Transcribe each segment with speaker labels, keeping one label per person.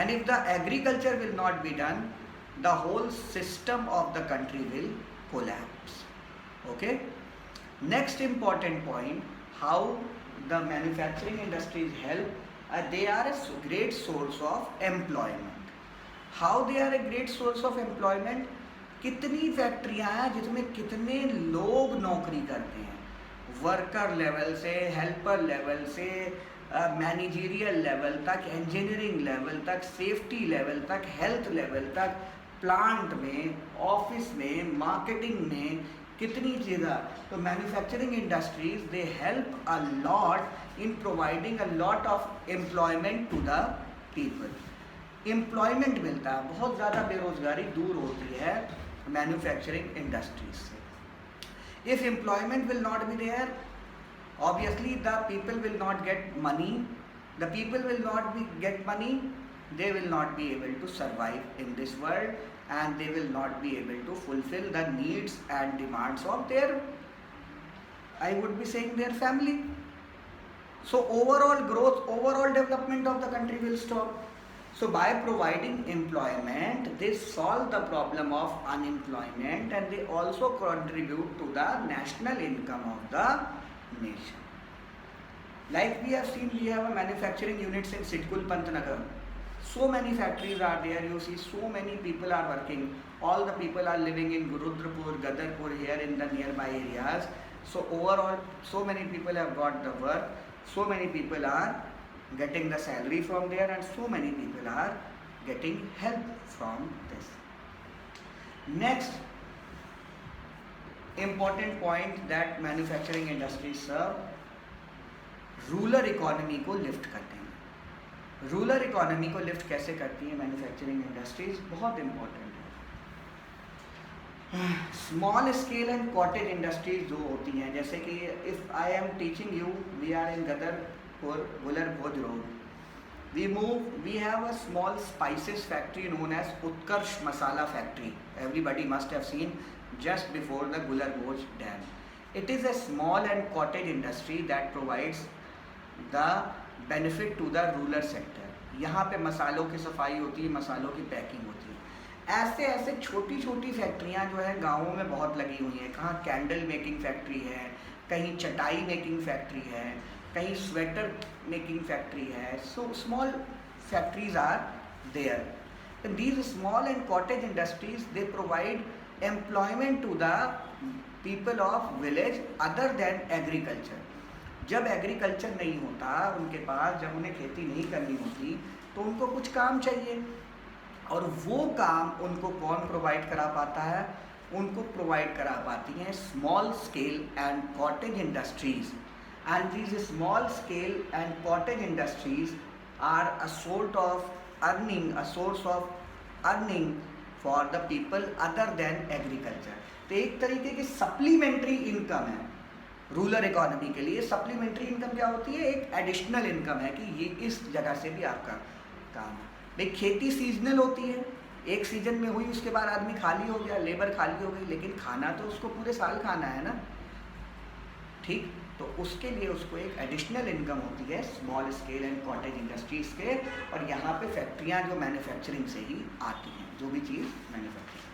Speaker 1: And if the agriculture will not be done, the whole system of the country will collapse. Okay. Next important point, how the manufacturing industries help. They are a great source of employment. How they are a great source of employment? कितनी फैक्ट्रियां हैं जिसमें कितने लोग नौकरी करते हैं, worker level से, हेल्पर लेवल से, मैनेजरियल लेवल तक, इंजीनियरिंग लेवल तक, सेफ्टी लेवल तक, हेल्थ लेवल तक, प्लांट में, ऑफिस में, मार्केटिंग में, कितनी चीज़ें. तो manufacturing industries they help a lot in providing a lot of employment to the people. Employment मिलता है, बहुत ज़्यादा बेरोजगारी दूर होती है मैन्युफैक्चरिंग इंडस्ट्रीज से. If employment will not be there, obviously the people will not get money. The people will not get money, they will not be able to survive in this world, and they will not be able to fulfill the needs and demands of their, I would be saying, their family. So overall growth, overall development of the country will stop. So by providing employment, they solve the problem of unemployment, and they also contribute to the national income of the nation. Like we have seen, we have a manufacturing units in Sitkul Pantnagar. So many factories are there, you see, so many people are working. All the people are living in Rudrapur, Gadarpur, here in the nearby areas. So overall, so many people have got the work, so many people are getting the salary from there, and so many people are getting help from this. Next important point that manufacturing industries serve, rural economy को lift करते हैं. Rural economy को lift कैसे करती है manufacturing industries? बहुत important है. Small scale and cottage industries जो होती हैं, जैसे कि if I am teaching you, we are in Gadarpur, Gular Bhoj road, we have a small spices factory known as Utkarsh Masala Factory. Everybody must have seen just before the Gular Bhoj Dam. It is a small and cottage industry that provides the benefit to the rural sector. यहाँ पे मसालों की सफाई होती है, मसालों की packing होती है. ऐसे ऐसे छोटी छोटी फैक्ट्रियाँ जो है गाँवों में बहुत लगी हुई हैं. कहाँ कैंडल मेकिंग फैक्ट्री है, कहीं चटाई मेकिंग फैक्ट्री है, कहीं स्वेटर मेकिंग फैक्ट्री है. So small factories are there. These small and cottage industries they provide employment to the people of village other than agriculture. जब एग्रीकल्चर नहीं होता उनके पास, जब उन्हें खेती नहीं करनी होती, तो उनको कुछ काम चाहिए, और वो काम उनको कौन प्रोवाइड करा पाता है? उनको प्रोवाइड करा पाती हैं small scale and cottage industries. And these small scale and cottage industries are a source of earning for the people other than agriculture. तो एक तरीके की सप्लीमेंट्री इनकम है रूरल इकोनॉमी के लिए. सप्लीमेंट्री इनकम क्या होती है? एक एडिशनल इनकम है कि ये इस जगह से भी आपका काम है. भाई खेती सीजनल होती है, एक सीजन में हुई, उसके बाद आदमी खाली हो गया, लेबर खाली हो गई, लेकिन खाना तो उसको पूरे साल खाना है ना. ठीक, तो उसके लिए उसको एक एडिशनल इनकम होती है small scale and cottage industries के. और यहाँ पे फैक्ट्रियाँ जो मैन्युफैक्चरिंग से ही आती हैं, जो भी चीज़ manufacturing.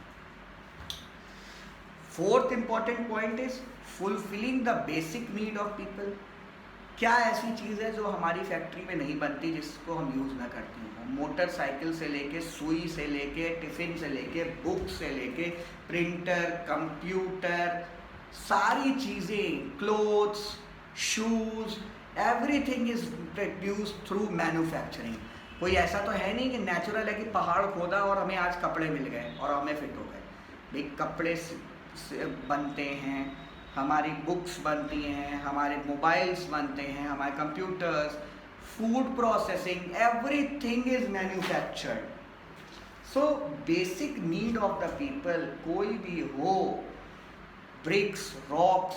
Speaker 1: Fourth important point is fulfilling the basic need of people. क्या ऐसी चीज़ है जो हमारी फैक्ट्री में नहीं बनती, जिसको हम यूज़ ना करते हैं? मोटरसाइकिल से लेके, सुई से लेके, टिफ़िन से लेके, बुक से लेके, प्रिंटर, कंप्यूटर, सारी चीज़ें, clothes, shoes, everything is produced through manufacturing. कोई ऐसा तो है नहीं कि नेचुरल है कि पहाड़ खोदा और हमें आज कपड़े मिल गए और हमें फिट हो गए. भाई कपड़े से बनते हैं, हमारी बुक्स बनती हैं, हमारे मोबाइल्स बनते हैं, हमारे computers, food processing, everything is manufactured. So basic need of the people कोई भी हो, ब्रिक्स, रॉक्स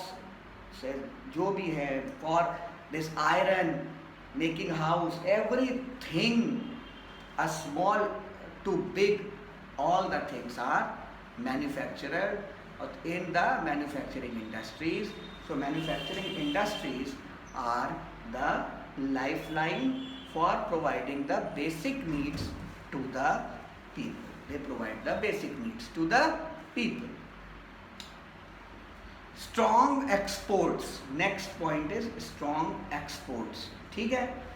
Speaker 1: से जो भी है, for this iron, making house, everything, a small to big, all the things are manufactured in the manufacturing industries. So manufacturing industries are the lifeline for providing the basic needs to the people. They provide the basic needs to the people. Strong exports. Next point is strong exports. ठीक है.